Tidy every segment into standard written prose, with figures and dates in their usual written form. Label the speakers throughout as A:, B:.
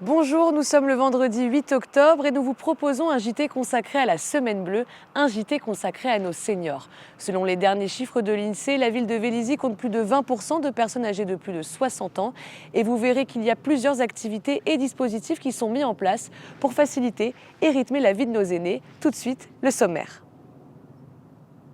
A: Bonjour, nous sommes le vendredi 8 octobre et nous vous proposons un JT consacré à la Semaine Bleue, un JT consacré à nos seniors. Selon les derniers chiffres de l'INSEE, la ville de Vélizy compte plus de 20% de personnes âgées de plus de 60 ans et vous verrez qu'il y a plusieurs activités et dispositifs qui sont mis en place pour faciliter et rythmer la vie de nos aînés. Tout de suite, le sommaire.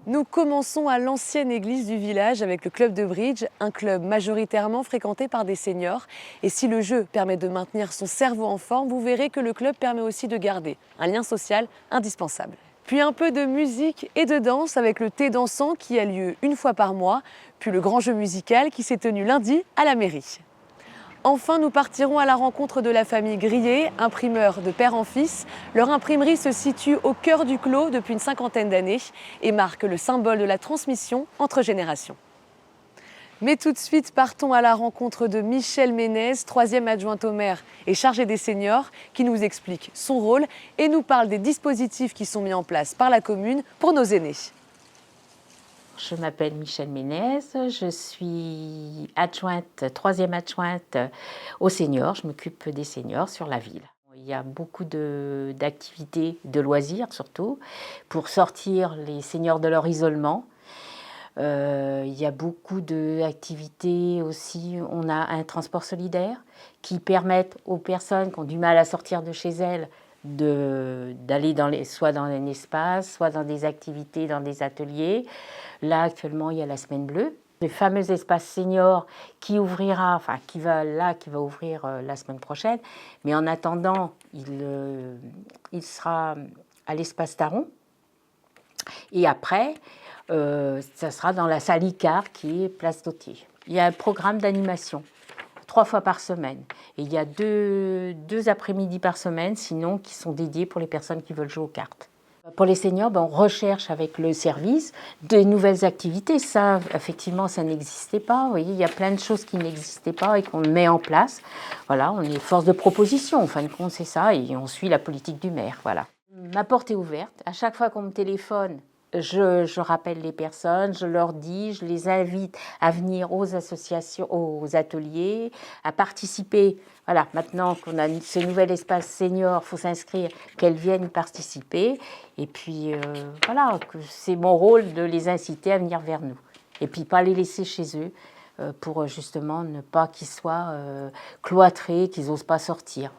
A: Nous commençons à l'ancienne église du village avec le club de bridge, un club majoritairement fréquenté par des seniors. Et si le jeu permet de maintenir son cerveau en forme, vous verrez que le club permet aussi de garder un lien social indispensable. Puis un peu de musique et de danse avec le thé dansant qui a lieu une fois par mois, puis le grand jeu musical qui s'est tenu lundi à la mairie. Enfin, nous partirons à la rencontre de la famille Grier, imprimeurs de père en fils. Leur imprimerie se situe au cœur du clos depuis une cinquantaine d'années et marque le symbole de la transmission entre générations. Mais tout de suite, partons à la rencontre de Michel Ménez, troisième adjointe au maire et chargée des seniors, qui nous explique son rôle et nous parle des dispositifs qui sont mis en place par la commune pour nos aînés.
B: Je m'appelle Michel Ménez, je suis troisième adjointe aux seniors. Je m'occupe des seniors sur la ville. Il y a beaucoup d'activités, de loisirs surtout, pour sortir les seniors de leur isolement. Il y a beaucoup d'activités aussi. On a un transport solidaire qui permet aux personnes qui ont du mal à sortir de chez elles d'aller soit dans un espace, soit dans des activités, dans des ateliers. Là, actuellement, il y a la Semaine Bleue. Le fameux espace senior qui va ouvrir la semaine prochaine. Mais en attendant, il sera à l'espace Taron. Et après, ça sera dans la salle Icare qui est place Dautier. Il y a un programme d'animation 3 fois par semaine. Et il y a deux après-midi par semaine, sinon, qui sont dédiés pour les personnes qui veulent jouer aux cartes. Pour les seniors, on recherche avec le service de nouvelles activités. Ça, effectivement, ça n'existait pas. Vous voyez, il y a plein de choses qui n'existaient pas et qu'on met en place. Voilà, on est force de proposition, en fin de compte, c'est ça, et on suit la politique du maire. Voilà. Ma porte est ouverte. À chaque fois qu'on me téléphone, je rappelle les personnes, je leur dis, je les invite à venir aux associations, aux ateliers, à participer. Voilà, maintenant qu'on a ce nouvel espace senior, il faut s'inscrire, qu'elles viennent participer. Et puis, voilà, que c'est mon rôle de les inciter à venir vers nous. Et puis, pas les laisser chez eux pour justement ne pas qu'ils soient cloîtrés, qu'ils n'osent pas sortir.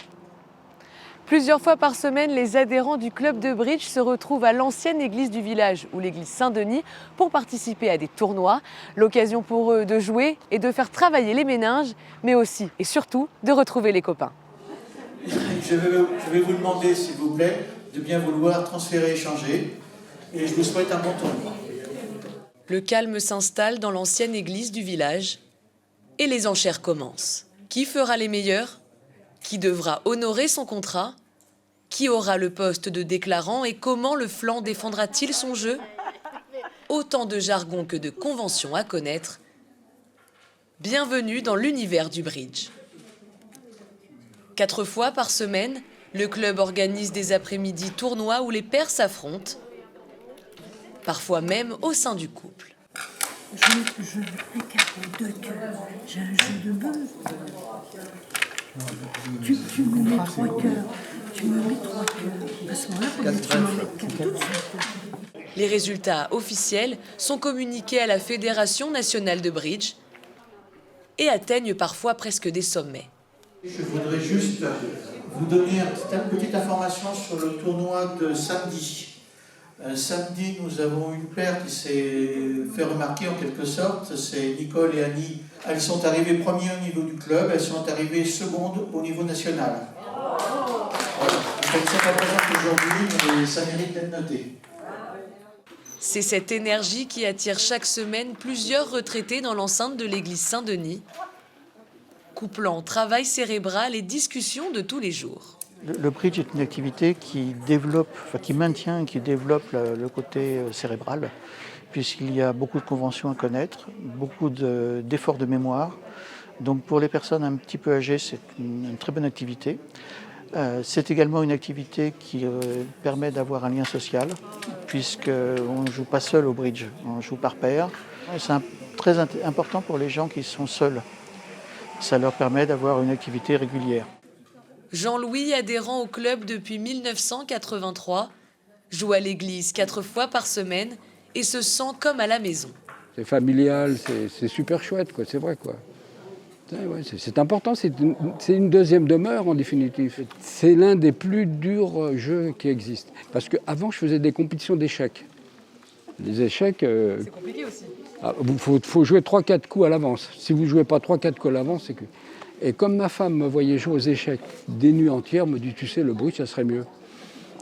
A: Plusieurs fois par semaine, les adhérents du club de bridge se retrouvent à l'ancienne église du village ou l'église Saint-Denis pour participer à des tournois. L'occasion pour eux de jouer et de faire travailler les méninges, mais aussi et surtout de retrouver les copains.
C: Je vais vous demander, s'il vous plaît, de bien vouloir transférer, échanger. Et je vous souhaite un bon tournoi.
A: Le calme s'installe dans l'ancienne église du village et les enchères commencent. Qui fera les meilleurs ? Qui devra honorer son contrat ? Qui aura le poste de déclarant et comment le flanc défendra-t-il son jeu ? Autant de jargon que de conventions à connaître. Bienvenue dans l'univers du bridge. 4 fois par semaine, le club organise des après-midi tournois où les pairs s'affrontent, parfois même au sein du couple.
D: Je regarde deux cœurs. J'ai un jeu de bœuf. Tu me mets 3 cœurs. Tu me mets 3 cœurs. À ce moment-là, tu m'en mets 4 tout de suite.
A: Les résultats officiels sont communiqués à la Fédération nationale de bridge et atteignent parfois presque des sommets.
C: Je voudrais juste vous donner une petite information sur le tournoi de samedi. Samedi, nous avons une paire qui s'est fait remarquer en quelque sorte. C'est Nicole et Annie. Elles sont arrivées premières au niveau du club, elles sont arrivées secondes au niveau national. Voilà. Elles sont pas présentes aujourd'hui, mais ça mérite d'être noté.
A: C'est cette énergie qui attire chaque semaine plusieurs retraités dans l'enceinte de l'église Saint-Denis, couplant travail cérébral et discussions de tous les jours.
E: Le bridge est une activité qui maintient et qui développe le côté cérébral, puisqu'il y a beaucoup de conventions à connaître, beaucoup d'efforts de mémoire. Donc pour les personnes un petit peu âgées, c'est une très bonne activité. C'est également une activité qui permet d'avoir un lien social, puisqu'on ne joue pas seul au bridge, on joue par paire. C'est très important pour les gens qui sont seuls. Ça leur permet d'avoir une activité régulière.
A: Jean-Louis, adhérent au club depuis 1983, joue à l'église 4 fois par semaine et se sent comme à la maison.
F: C'est familial, c'est super chouette, quoi, c'est vrai, quoi. Ouais, c'est important, c'est une deuxième demeure en définitive. C'est l'un des plus durs jeux qui existent. Parce qu'avant, je faisais des compétitions d'échecs. Les échecs...
A: C'est compliqué aussi.
F: Il faut jouer 3-4 coups à l'avance. Si vous ne jouez pas 3-4 coups à l'avance, c'est que... Et comme ma femme me voyait jouer aux échecs des nuits entières, me dit, tu sais, le bridge, ça serait mieux.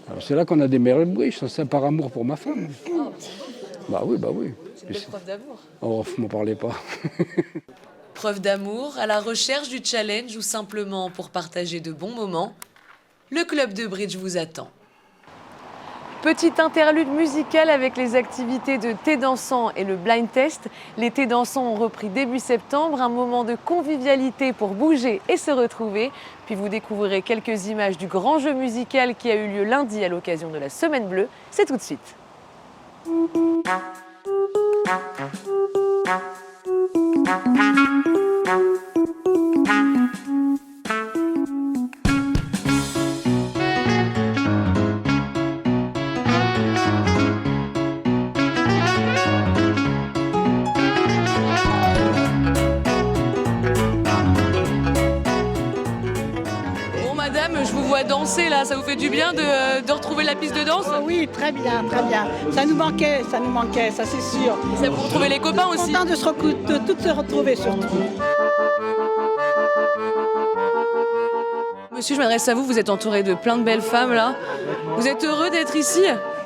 F: Alors c'est là qu'on a démarré le bridge, c'est par amour pour ma femme. Bah oui.
A: C'est une belle preuve d'amour.
F: Oh, m'en parlez pas.
A: Preuve d'amour, à la recherche du challenge ou simplement pour partager de bons moments, le club de bridge vous attend. Petite interlude musicale avec les activités de thé dansant et le blind test. Les thés dansants ont repris début septembre, un moment de convivialité pour bouger et se retrouver. Puis vous découvrirez quelques images du grand jeu musical qui a eu lieu lundi à l'occasion de la Semaine Bleue. C'est tout de suite. Bon madame, je vous vois danser là, ça vous fait du bien de retrouver la piste de danse?
D: Oh oui, très bien, très bien. Ça nous manquait, ça c'est sûr.
A: Ça vous retrouver les copains aussi?
D: Content de toutes se retrouver surtout.
A: Monsieur, je m'adresse à vous, vous êtes entouré de plein de belles femmes là. Vous êtes heureux d'être ici?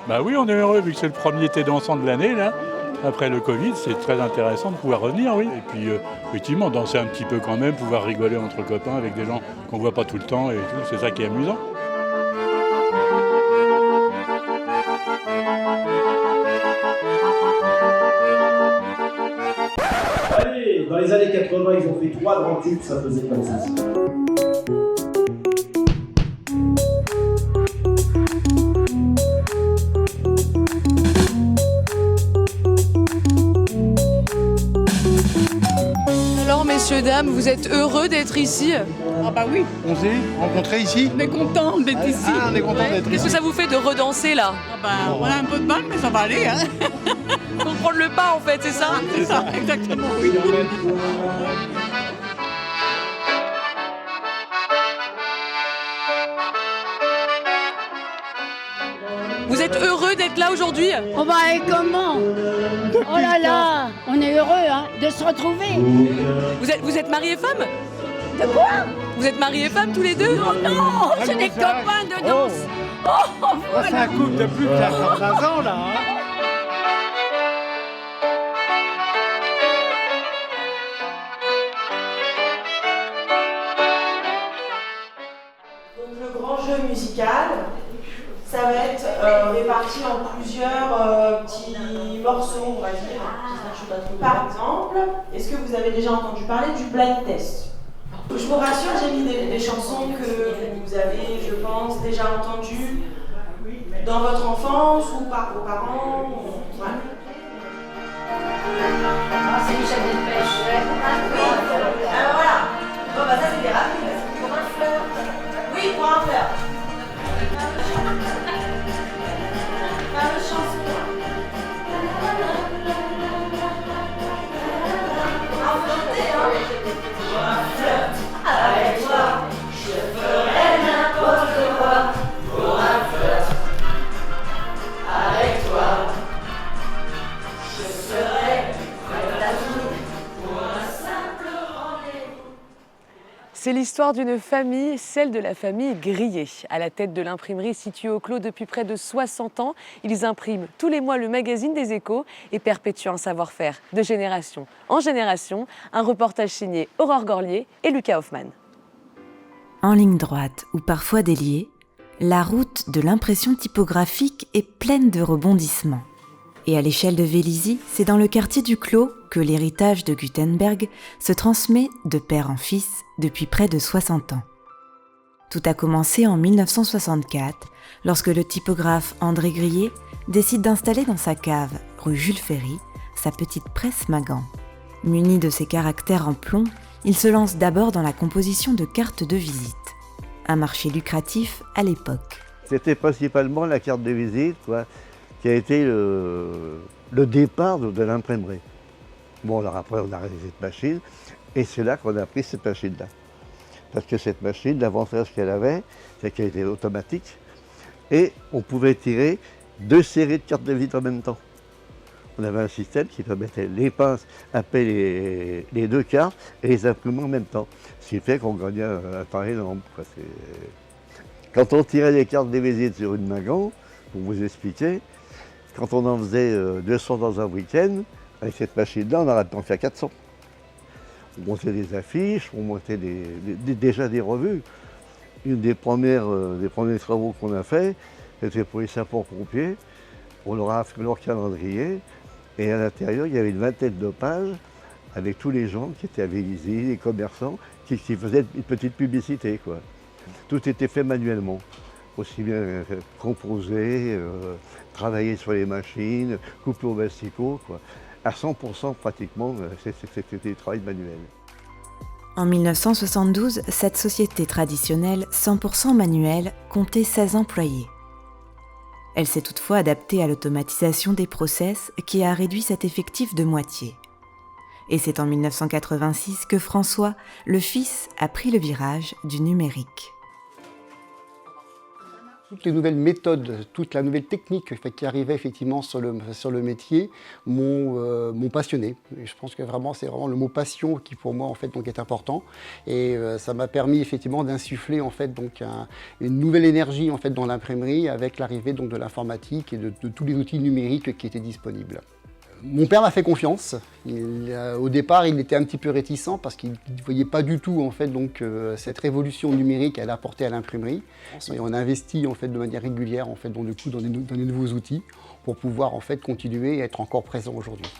G: Bah oui, on est heureux vu que c'est le premier thé dansant de l'année là. Après le Covid, c'est très intéressant de pouvoir revenir, oui. Et puis effectivement, danser un petit peu quand même, pouvoir rigoler entre copains avec des gens qu'on voit pas tout le temps et tout, c'est ça qui est amusant.
H: Allez, dans les années 80, ils ont fait 3 grands tubes, ça faisait comme ça.
A: Alors messieurs, dames, vous êtes heureux d'être ici?
D: Ah bah oui,
I: On s'est rencontrés ici.
D: on est content d'être ici.
I: Ah, on est content d'être
A: Qu'est-ce que ça vous fait de redanser là?
D: Ah bah, on a un peu de mal, mais ça va aller. Hein.
A: Faut prendre le pas en fait, c'est ça?
D: C'est ça, exactement, oui.
A: Vous êtes heureux d'être là aujourd'hui?
J: Oh bah et comment? Oh là là, on est heureux hein, de se retrouver.
A: Vous êtes mari et femme?
J: De quoi?
A: Vous êtes mari et femme tous les deux?
J: Non, c'est des copains de danse. Oh,
I: C'est un couple de plus de 80 ans là. Hein.
K: Donc le grand jeu musical, ça va être réparti en plusieurs petits morceaux, on va dire. Par exemple, est-ce que vous avez déjà entendu parler du blind test? Je vous rassure, j'ai mis des chansons que vous avez, je pense, déjà entendues dans votre enfance ou par vos parents. Voilà.
J: c'est du chef de pêche.
K: Alors voilà. Bon bah ça c'était rapide. Pour un fleur. Oui, pour un fleur. Fameuse chanson. Enchantée, hein. Pour un fleur. Avec toi, je ferai n'importe quoi. Pour un fleur. Avec toi, je serai prête à tout. Pour un simple rendez-vous.
A: C'est l'histoire d'une famille, celle de la famille Grillet. À la tête de l'imprimerie située au Clos depuis près de 60 ans, ils impriment tous les mois le magazine des Échos et perpétuent un savoir-faire de génération en génération. Un reportage signé Aurore Gorlier et Lucas Hoffman.
L: En ligne droite ou parfois déliée, la route de l'impression typographique est pleine de rebondissements. Et à l'échelle de Vélizy, c'est dans le quartier du Clos que l'héritage de Gutenberg se transmet de père en fils depuis près de 60 ans. Tout a commencé en 1964, lorsque le typographe André Grillet décide d'installer dans sa cave, rue Jules Ferry, sa petite presse Magan. Muni de ses caractères en plomb, il se lance d'abord dans la composition de cartes de visite. un marché lucratif à l'époque.
M: C'était principalement la carte de visite, quoi, qui a été le départ de l'imprimerie. Bon, alors après, on a arrêté cette machine, et c'est là qu'on a pris cette machine-là. Parce que cette machine, l'avantage qu'elle avait, c'est qu'elle était automatique, et on pouvait tirer 2 séries de cartes de visite en même temps. On avait un système qui permettait les pinces appeler les 2 cartes et les imprimer en même temps. Ce qui fait qu'on gagnait un temps énorme, quoi. Quand on tirait les cartes de visite sur une Magan, pour vous expliquer, quand on en faisait 200 dans un week-end, avec cette machine-là, on aurait pu en faire 400. On montait des affiches, on montait déjà des revues. Une des premiers travaux qu'on a fait, c'était pour les sapeurs-pompiers. On leur a fait leur calendrier, et à l'intérieur, il y avait une vingtaine de pages avec tous les gens qui étaient à Vélizy, les commerçants, qui faisaient une petite publicité, quoi. Tout était fait manuellement, aussi bien composer, travailler sur les machines, couper au masticot, quoi. À 100% pratiquement, c'était du travail manuel.
L: En 1972, cette société traditionnelle 100% manuelle comptait 16 employés. Elle s'est toutefois adaptée à l'automatisation des process qui a réduit cet effectif de moitié. Et c'est en 1986 que François, le fils, a pris le virage du numérique.
N: Toutes les nouvelles méthodes, toute la nouvelle technique qui arrivait effectivement sur le métier m'ont passionné. Et je pense que c'est vraiment le mot passion qui pour moi en fait donc est important. Et ça m'a permis effectivement d'insuffler en fait donc une nouvelle énergie en fait dans l'imprimerie avec l'arrivée donc de l'informatique et de tous les outils numériques qui étaient disponibles. Mon père m'a fait confiance. Au départ, il était un petit peu réticent parce qu'il ne voyait pas du tout en fait, donc, cette révolution numérique qu'elle apportait à l'imprimerie. Et on a investi en fait, de manière régulière en fait, donc, du coup, dans des nouveaux outils pour pouvoir en fait, continuer et être encore présent aujourd'hui.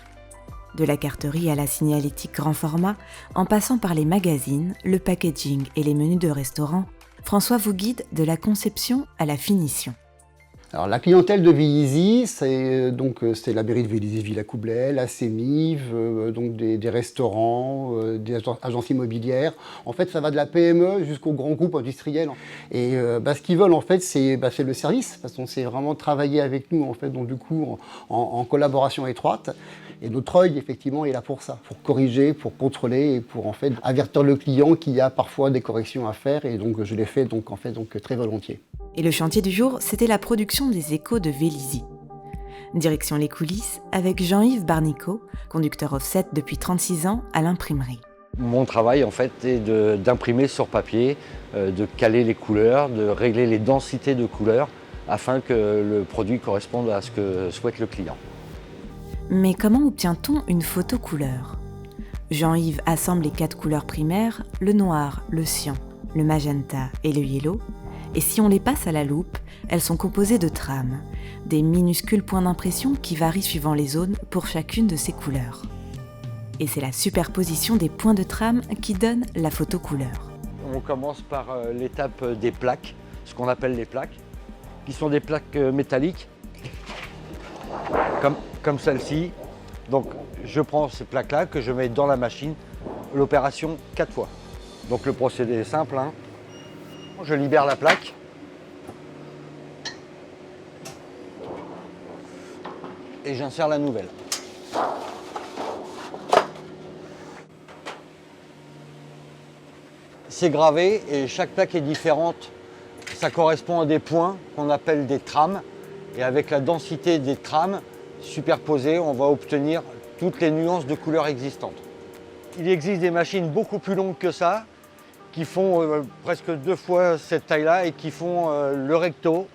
L: De la carterie à la signalétique grand format, en passant par les magazines, le packaging et les menus de restaurant, François vous guide de la conception à la finition.
N: Alors, la clientèle de Vélizy, c'est la mairie de Vélizy Villacoublay, la CEMIV, donc des restaurants, des agences immobilières. En fait, ça va de la PME jusqu'aux grands groupes industriels. Et ce qu'ils veulent, en fait, c'est le service, parce qu'on sait vraiment travailler avec nous, en fait, donc du coup, en collaboration étroite. Et notre œil, effectivement, est là pour ça, pour corriger, pour contrôler et pour, en fait, avertir le client qu'il y a parfois des corrections à faire. Et donc, je l'ai fait, très volontiers.
L: Et le chantier du jour, c'était la production des Échos de Vélizy. Direction les coulisses avec Jean-Yves Barnicot, conducteur offset depuis 36 ans à l'imprimerie.
O: Mon travail en fait est d'imprimer sur papier, de caler les couleurs, de régler les densités de couleurs afin que le produit corresponde à ce que souhaite le client.
L: Mais comment obtient-on une photo couleur ? Jean-Yves assemble les 4 couleurs primaires, le noir, le cyan, le magenta et le yellow. Et si on les passe à la loupe, elles sont composées de trames, des minuscules points d'impression qui varient suivant les zones pour chacune de ces couleurs. Et c'est la superposition des points de trame qui donne la photo couleur.
O: On commence par l'étape des plaques, ce qu'on appelle les plaques, qui sont des plaques métalliques, comme celle-ci. Donc je prends ces plaques-là que je mets dans la machine, l'opération 4 fois. Donc le procédé est simple, hein. Je libère la plaque. Et j'insère la nouvelle. C'est gravé et chaque plaque est différente. Ça correspond à des points qu'on appelle des trames. Et avec la densité des trames superposées, on va obtenir toutes les nuances de couleurs existantes. Il existe des machines beaucoup plus longues que ça, qui font presque 2 fois cette taille-là et qui font le recto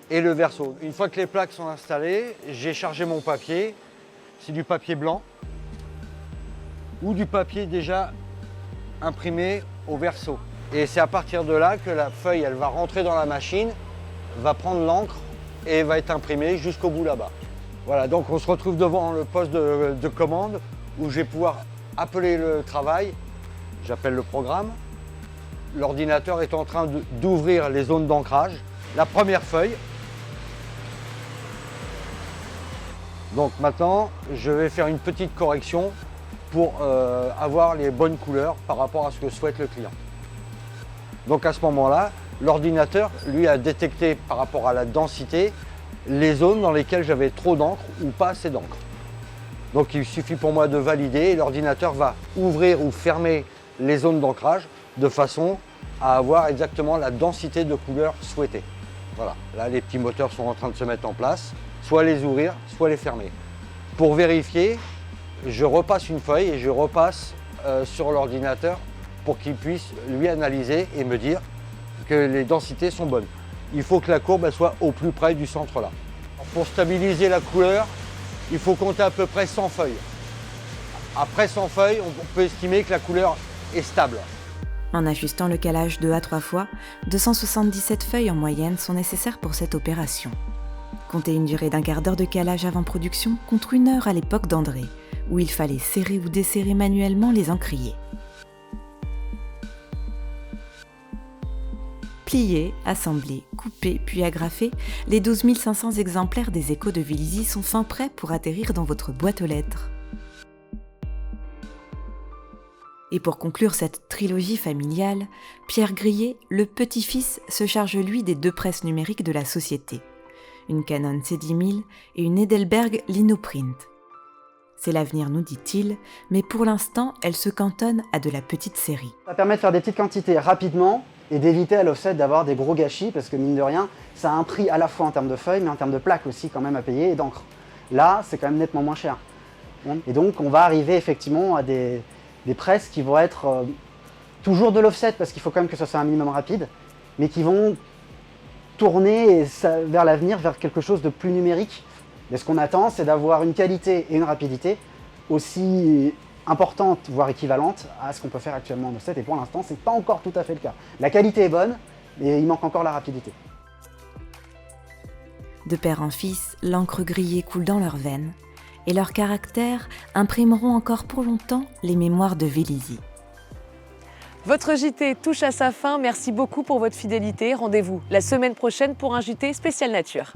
O: et le verso. Une fois que les plaques sont installées, j'ai chargé mon papier. C'est du papier blanc ou du papier déjà imprimé au verso. Et c'est à partir de là que la feuille elle va rentrer dans la machine, va prendre l'encre et va être imprimée jusqu'au bout là-bas. Voilà, donc on se retrouve devant le poste de commande où je vais pouvoir appeler le travail. J'appelle le programme. L'ordinateur est en train d'ouvrir les zones d'ancrage. La première feuille. Donc maintenant, je vais faire une petite correction pour avoir les bonnes couleurs par rapport à ce que souhaite le client. Donc à ce moment-là, l'ordinateur, lui, a détecté par rapport à la densité les zones dans lesquelles j'avais trop d'encre ou pas assez d'encre. Donc il suffit pour moi de valider et l'ordinateur va ouvrir ou fermer les zones d'ancrage de façon à avoir exactement la densité de couleur souhaitée. Voilà, là les petits moteurs sont en train de se mettre en place, soit les ouvrir, soit les fermer. Pour vérifier, je repasse une feuille et je repasse sur l'ordinateur pour qu'il puisse lui analyser et me dire que les densités sont bonnes. Il faut que la courbe elle soit au plus près du centre là. Pour stabiliser la couleur, il faut compter à peu près 100 feuilles. Après 100 feuilles, on peut estimer que la couleur est stable.
L: En ajustant le calage 2 à 3 fois, 277 feuilles en moyenne sont nécessaires pour cette opération. Comptez une durée d'1/4 d'heure de calage avant production contre 1 heure à l'époque d'André, où il fallait serrer ou desserrer manuellement les encriers. Pliés, assemblés, coupés puis agrafés, les 12 500 exemplaires des Échos de Vélizy sont fin prêts pour atterrir dans votre boîte aux lettres. Et pour conclure cette trilogie familiale, Pierre Grillet, le petit-fils, se charge lui des 2 presses numériques de la société, une Canon C10000 et une Heidelberg Linoprint. C'est l'avenir, nous dit-il, mais pour l'instant, elle se cantonne à de la petite série.
P: Ça permet de faire des petites quantités rapidement et d'éviter à l'offset d'avoir des gros gâchis, parce que mine de rien, ça a un prix à la fois en termes de feuilles, mais en termes de plaques aussi quand même à payer et d'encre. Là, c'est quand même nettement moins cher. Et donc, on va arriver effectivement à des presses qui vont être toujours de l'offset, parce qu'il faut quand même que ce soit un minimum rapide, mais qui vont tourner vers l'avenir, vers quelque chose de plus numérique. Et ce qu'on attend, c'est d'avoir une qualité et une rapidité aussi importante, voire équivalente à ce qu'on peut faire actuellement en offset. Et pour l'instant, ce n'est pas encore tout à fait le cas. La qualité est bonne, mais il manque encore la rapidité.
L: De père en fils, l'encre grillée coule dans leurs veines, et leurs caractères imprimeront encore pour longtemps les mémoires de Vélizy.
A: Votre JT touche à sa fin. Merci beaucoup pour votre fidélité. Rendez-vous la semaine prochaine pour un JT spécial nature.